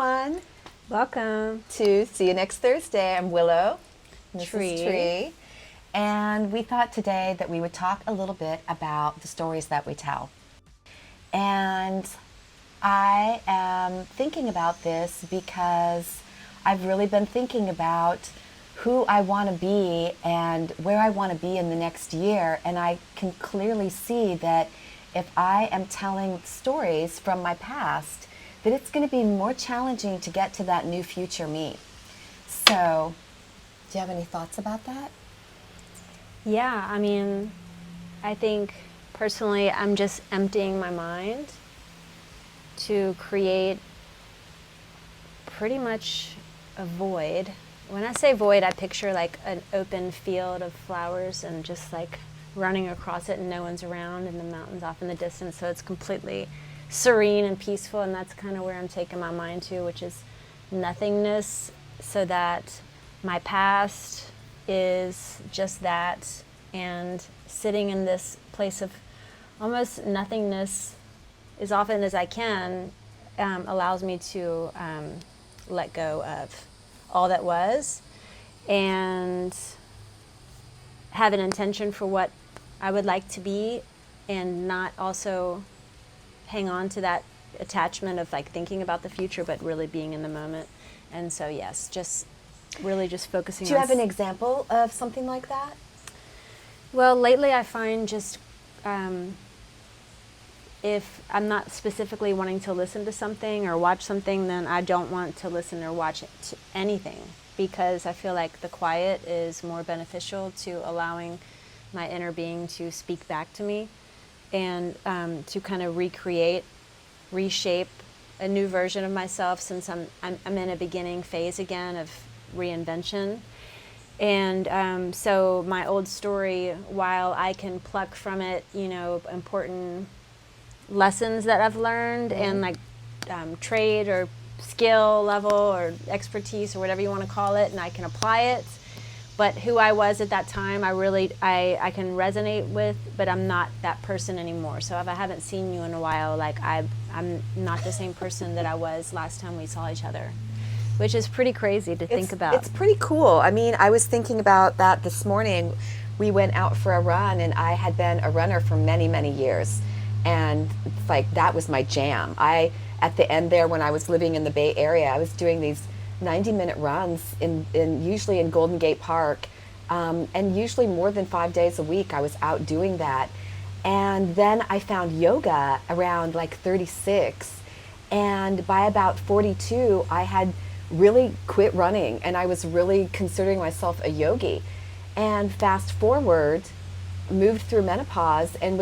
everyone. Welcome. To See You Next Thursday. I'm Willow. And this Tree. is Tree. And we thought today that we would talk a little bit about the stories that we tell. And I am thinking about this because I've really been thinking about who I want to be and where I want to be in the next year. And I can clearly see that if I am telling stories from my past, that it's going to be more challenging to get to that new future me. So, do you have any thoughts about that? Yeah, I mean, I think personally I'm just emptying my mind to create pretty much a void. When I say void, I picture like an open field of flowers and just like running across it and no one's around and the mountains off in the distance, so it's completely serene and peaceful, and that's kind of where I'm taking my mind to, which is nothingness, so that my past is just that, and sitting in this place of almost nothingness as often as I can allows me to let go of all that was and have an intention for what I would like to be, and not also hang on to that attachment of like thinking about the future, but really being in the moment. And so yes, just really just focusing on. Do you have an example of something like that? Well, lately I find just if I'm not specifically wanting to listen to something or watch something, then I don't want to listen or watch it to anything, because I feel like the quiet is more beneficial to allowing my inner being to speak back to me, and to kind of recreate, reshape a new version of myself, since I'm in a beginning phase again of reinvention. And so my old story, while I can pluck from it, important lessons that I've learned, and like trade or skill level or expertise or whatever you want to call it, and I can apply it. But who I was at that time, I can resonate with, but I'm not that person anymore. So if I haven't seen you in a while, like I'm not the same person that I was last time we saw each other, which is pretty crazy to think about. It's pretty cool. I mean, I was thinking about that this morning. We went out for a run, and I had been a runner for many, many years. And it's like, that was my jam. At the end there, when I was living in the Bay Area, I was doing these 90-minute runs in usually in Golden Gate Park, and usually more than 5 days a week I was out doing that. And then I found yoga around like 36, and by about 42 I had really quit running, and I was really considering myself a yogi. And fast forward, moved through menopause, and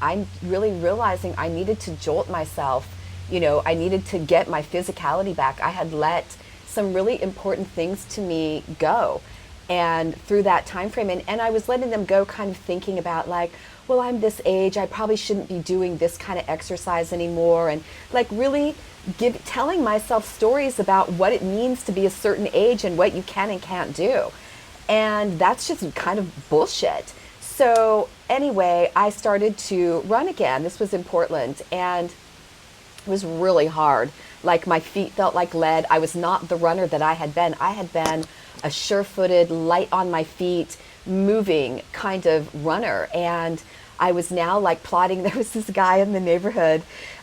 I'm really realizing I needed to jolt myself. I needed to get my physicality back. I had let some really important things to me go, and through that time frame, and I was letting them go, kind of thinking about like, well, I'm this age, I probably shouldn't be doing this kind of exercise anymore, and like really telling myself stories about what it means to be a certain age and what you can and can't do. And that's just kind of bullshit. So anyway, I started to run again. This was in Portland, and it was really hard. Like, my feet felt like lead. I was not the runner that I had been. I had been a sure-footed, light on my feet, moving kind of runner. And I was now like plotting. There was this guy in the neighborhood,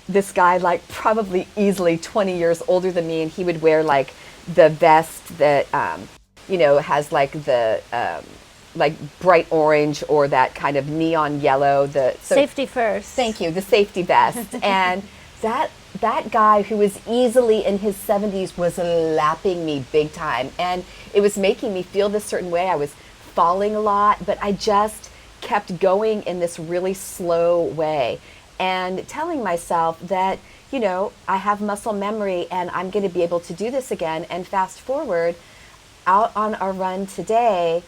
this guy like probably easily 20 years older than me, and he would wear like the vest that, has like the like bright orange or that kind of neon yellow. Safety first. Thank you, the safety vest. And that guy, who was easily in his 70s, was lapping me big time, and it was making me feel this certain way. I was falling a lot, but I just kept going in this really slow way, and telling myself that, I have muscle memory and I'm going to be able to do this again. And fast forward, out on our run today,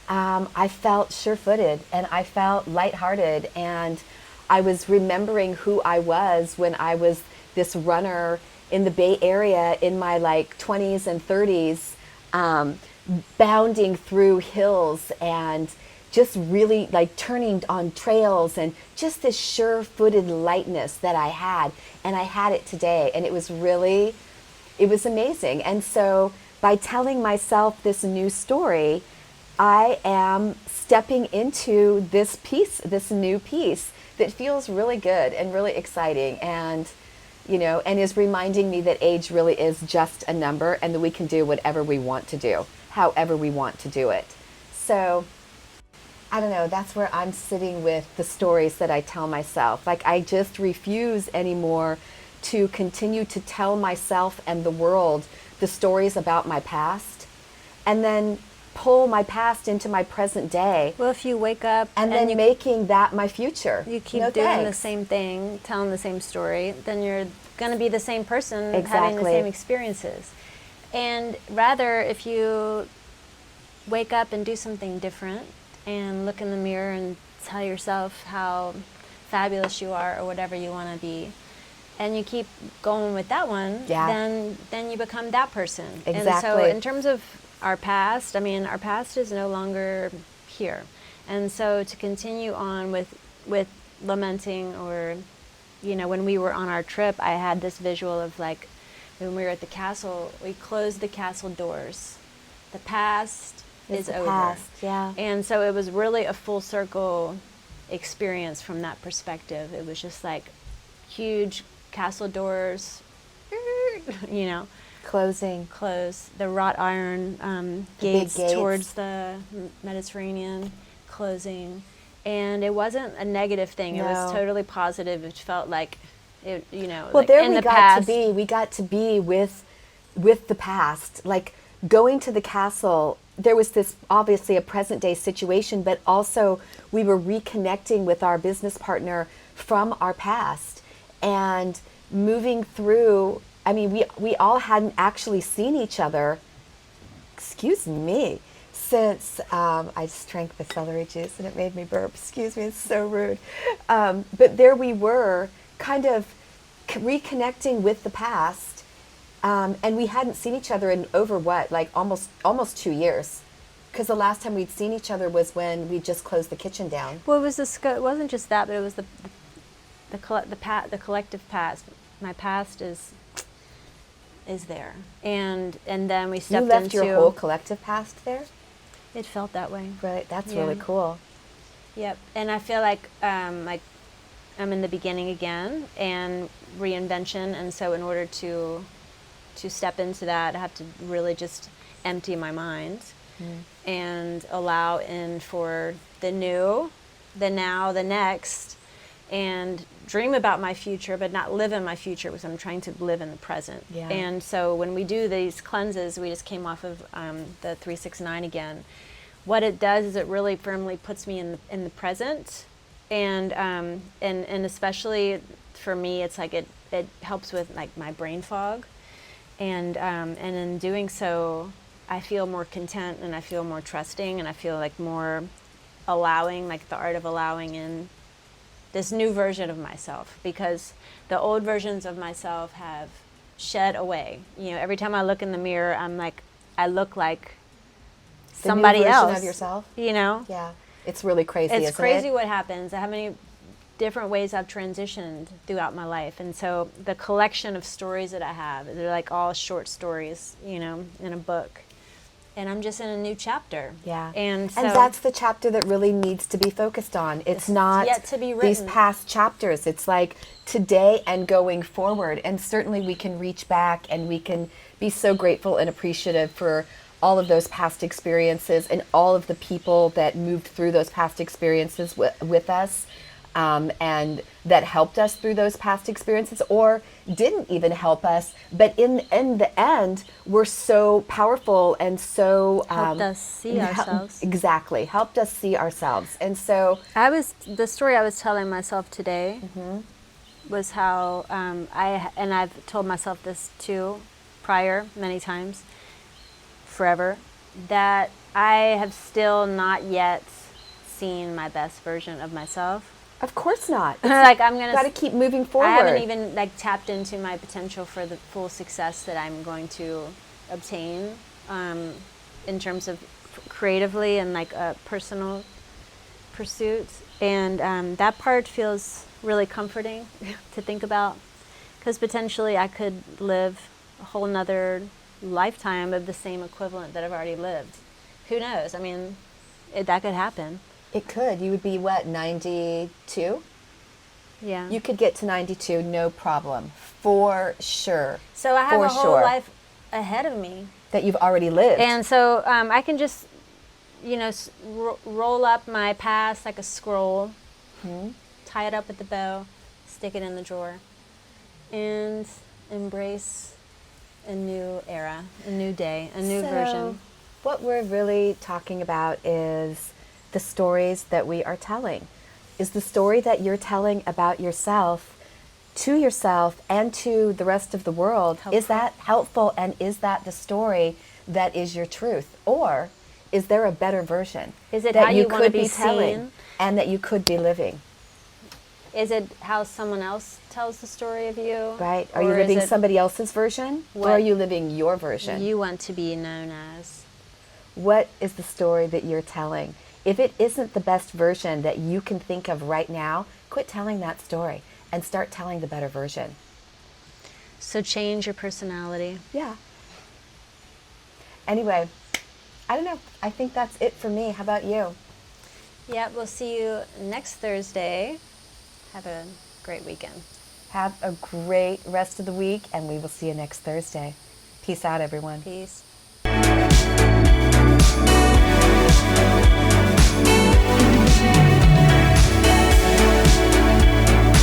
I felt sure-footed, and I felt lighthearted, and I was remembering who I was when I was this runner in the Bay Area in my like 20s and 30s, bounding through hills and just really like turning on trails, and just this sure-footed lightness that I had. And I had it today, and it was really it was amazing. And so by telling myself this new story, I am stepping into this piece, this new piece that feels really good and really exciting, and and is reminding me that age really is just a number, and that we can do whatever we want to do, however we want to do it. So I don't know, that's where I'm sitting with the stories that I tell myself. Like, I just refuse anymore to continue to tell myself and the world the stories about my past, and then pull my past into my present day. Well, if you wake up and then you, making that my future, you keep no doing thanks. the same thing, telling the same story, then you're going to be the same person, Exactly. having the same experiences. And rather, if you wake up and do something different and look in the mirror and tell yourself how fabulous you are or whatever you want to be, and you keep going with that one, then you become that person. Exactly. And so in terms of our past, I mean, our past is no longer here. And so to continue on with lamenting, or, when we were on our trip, I had this visual of, like, when we were at the castle, we closed the castle doors. The past is over. Past, yeah. And so it was really a full circle experience from that perspective. It was just like huge castle doors, close the wrought iron gates towards the Mediterranean, closing. And it wasn't a negative thing. No. It was totally positive. It felt like it, well, like there in we the got past. to be. We got to be with the past. Like, going to the castle, there was this obviously a present day situation, but also we were reconnecting with our business partner from our past and moving through. I mean, we all hadn't actually seen each other, excuse me, since I just drank the celery juice and it made me burp. Excuse me, it's so rude. But there we were, kind of reconnecting with the past, and we hadn't seen each other in over like almost 2 years, because the last time we'd seen each other was when we just closed the kitchen down. Well, it wasn't just that, but it was the collective past. My past is there, and then we stepped into. You left your whole collective past there? It felt that way. Right, that's really cool. Yep, and I feel like I'm in the beginning again, and reinvention, and so in order to step into that, I have to really just empty my mind and allow in for the new, the now, the next, and dream about my future, but not live in my future, because I'm trying to live in the present. Yeah. And so when we do these cleanses, we just came off of the 369 again. What it does is it really firmly puts me in the present, and especially for me, it's like it helps with like my brain fog, and in doing so, I feel more content, and I feel more trusting, and I feel like more allowing, like the art of allowing in this new version of myself, because the old versions of myself have shed away. Every time I look in the mirror, I'm like, I look like somebody the new version else of yourself. Yeah, it's really crazy. it's isn't crazy it? what happens. How many different ways I've transitioned throughout my life, and so the collection of stories that I have, they're like all short stories, in a book. And I'm just in a new chapter. Yeah. And so that's the chapter that really needs to be focused on. It's not yet to be these written. past chapters. It's like today and going forward. And certainly we can reach back and we can be so grateful and appreciative for all of those past experiences and all of the people that moved through those past experiences with us. And that helped us through those past experiences, or didn't even help us, but in the end were so powerful and so helped us see ourselves. Exactly, helped us see ourselves. And so the story I was telling myself today was how I've told myself this too prior many times, forever, that I have still not yet seen my best version of myself. Of course not. Like, I'm gonna got to keep moving forward. I haven't even like tapped into my potential for the full success that I'm going to obtain, in terms of creatively and like personal pursuits, and that part feels really comforting to think about, because potentially I could live a whole nother lifetime of the same equivalent that I've already lived. Who knows? I mean, that could happen. It could. You would be what, 92? Yeah. You could get to 92, no problem, for sure. So I have For a whole sure. life ahead of me. That you've already lived. And so I can just, you know, roll up my past like a scroll, tie it up with the bow, stick it in the drawer, and embrace a new era, a new day, a new version. What we're really talking about is the stories that we are telling. Is the story that you're telling about yourself to yourself and to the rest of the world, is that helpful, and is that the story that is your truth? Or is there a better version Is it that how you want to could be telling seen? and that you could be living? Is it how someone else tells the story of you? Right? Are you Or is living it somebody else's version, or what are you living your version? you want to be known as? What is the story that you're telling? If it isn't the best version that you can think of right now, quit telling that story and start telling the better version. So change your personality. Yeah. Anyway, I don't know. I think that's it for me. How about you? Yeah, we'll see you next Thursday. Have a great weekend. Have a great rest of the week, and we will see you next Thursday. Peace out, everyone. Peace.